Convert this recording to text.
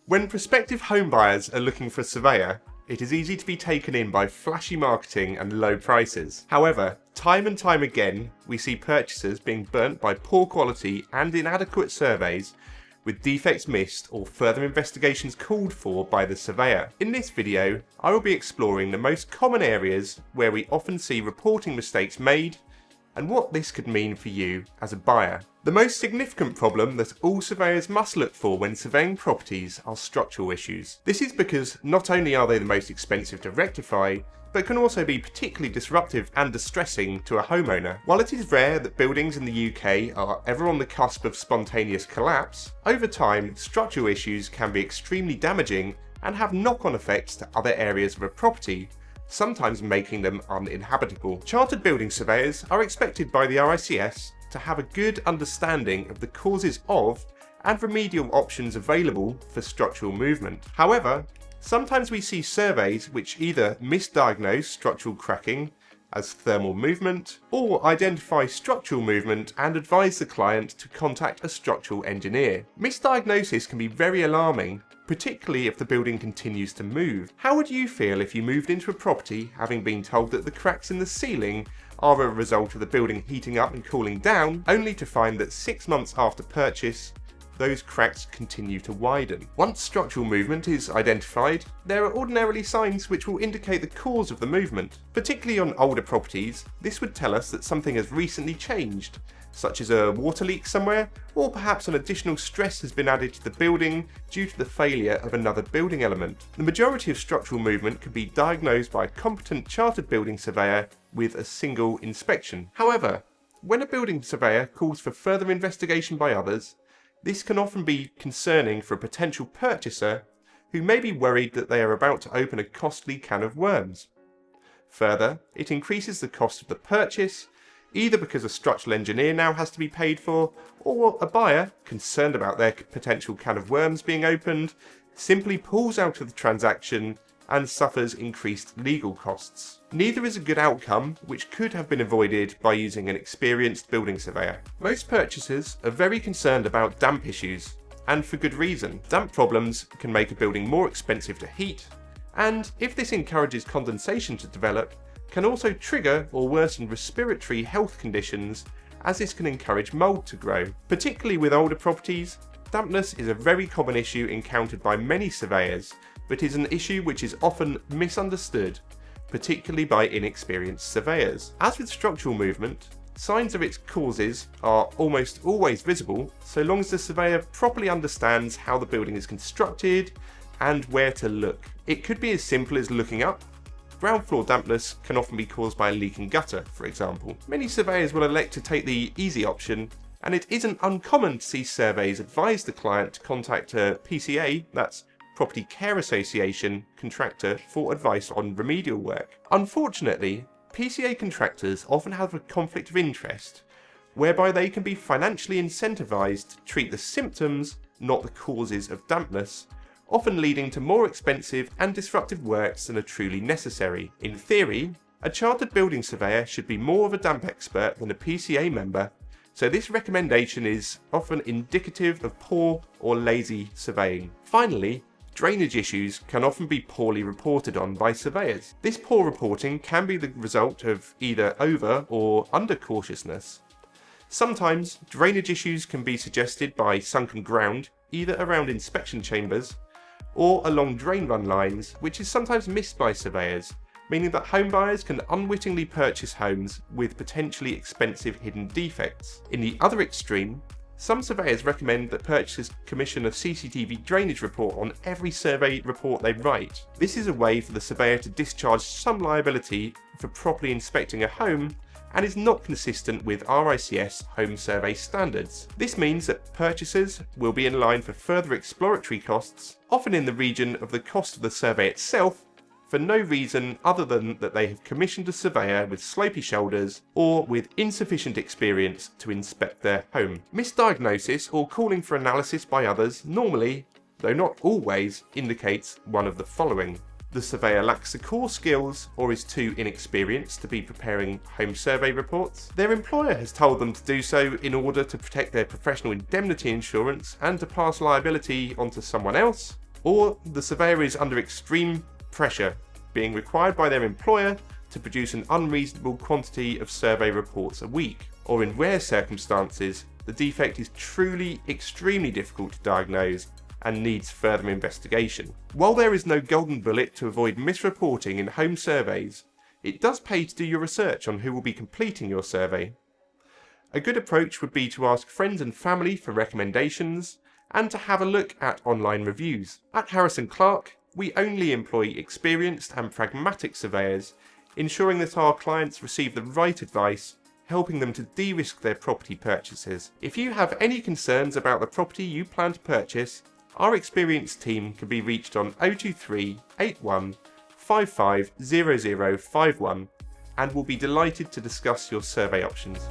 When prospective home buyers are looking for a surveyor, it is easy to be taken in by flashy marketing and low prices. However, time and time again, we see purchasers being burnt by poor quality and inadequate surveys, with defects missed or further investigations called for by the surveyor. In this video, I will be exploring the most common areas where we often see reporting mistakes made and what this could mean for you as a buyer. The most significant problem that all surveyors must look for when surveying properties are structural issues. This is because not only are they the most expensive to rectify, but can also be particularly disruptive and distressing to a homeowner. While it is rare that buildings in the UK are ever on the cusp of spontaneous collapse, over time structural issues can be extremely damaging and have knock-on effects to other areas of a property, sometimes making them uninhabitable. Chartered building surveyors are expected by the RICS to have a good understanding of the causes of and remedial options available for structural movement. However, sometimes we see surveys which either misdiagnose structural cracking as thermal movement or identify structural movement and advise the client to contact a structural engineer. Misdiagnosis can be very alarming, particularly if the building continues to move. How would you feel if you moved into a property having been told that the cracks in the ceiling are a result of the building heating up and cooling down, only to find that 6 months after purchase, those cracks continue to widen? Once structural movement is identified, there are ordinarily signs which will indicate the cause of the movement. Particularly on older properties, this would tell us that something has recently changed, such as a water leak somewhere, or perhaps an additional stress has been added to the building due to the failure of another building element. The majority of structural movement can be diagnosed by a competent chartered building surveyor with a single inspection. However, when a building surveyor calls for further investigation by others, this can often be concerning for a potential purchaser who may be worried that they are about to open a costly can of worms. Further, it increases the cost of the purchase, either because a structural engineer now has to be paid for, or a buyer, concerned about their potential can of worms being opened, simply pulls out of the transaction and suffers increased legal costs. Neither is a good outcome, which could have been avoided by using an experienced building surveyor. Most purchasers are very concerned about damp issues, and for good reason. Damp problems can make a building more expensive to heat, and if this encourages condensation to develop, can also trigger or worsen respiratory health conditions, as this can encourage mould to grow. Particularly with older properties, dampness is a very common issue encountered by many surveyors, but is an issue which is often misunderstood, particularly by inexperienced surveyors. As with structural movement, signs of its causes are almost always visible, so long as the surveyor properly understands how the building is constructed and where to look. It could be as simple as looking up. Ground floor dampness can often be caused by a leaking gutter, for example. Many surveyors will elect to take the easy option, and it isn't uncommon to see surveys advise the client to contact a PCA, that's Property Care Association, contractor for advice on remedial work. Unfortunately, PCA contractors often have a conflict of interest, whereby they can be financially incentivized to treat the symptoms, not the causes of dampness, often leading to more expensive and disruptive works than are truly necessary. In theory, a chartered building surveyor should be more of a damp expert than a PCA member, so this recommendation is often indicative of poor or lazy surveying. Finally, drainage issues can often be poorly reported on by surveyors. This poor reporting can be the result of either over or under cautiousness. Sometimes drainage issues can be suggested by sunken ground, either around inspection chambers or along drain run lines, which is sometimes missed by surveyors, meaning that home buyers can unwittingly purchase homes with potentially expensive hidden defects. In the other extreme, some surveyors recommend that purchasers commission a CCTV drainage report on every survey report they write. This is a way for the surveyor to discharge some liability for properly inspecting a home and is not consistent with RICS home survey standards. This means that purchasers will be in line for further exploratory costs, often in the region of the cost of the survey itself, for no reason other than that they have commissioned a surveyor with slopey shoulders or with insufficient experience to inspect their home. Misdiagnosis or calling for analysis by others normally, though not always, indicates one of the following. The surveyor lacks the core skills or is too inexperienced to be preparing home survey reports. Their employer has told them to do so in order to protect their professional indemnity insurance and to pass liability onto someone else. or the surveyor is under extreme pressure, being required by their employer to produce an unreasonable quantity of survey reports a week, or in rare circumstances, the defect is truly extremely difficult to diagnose and needs further investigation. While there is no golden bullet to avoid misreporting in home surveys, it does pay to do your research on who will be completing your survey. A good approach would be to ask friends and family for recommendations and to have a look at online reviews. At Harrison Clarke, we only employ experienced and pragmatic surveyors, ensuring that our clients receive the right advice, helping them to de-risk their property purchases. If you have any concerns about the property you plan to purchase, our experienced team can be reached on 023 81 55 0051 and will be delighted to discuss your survey options.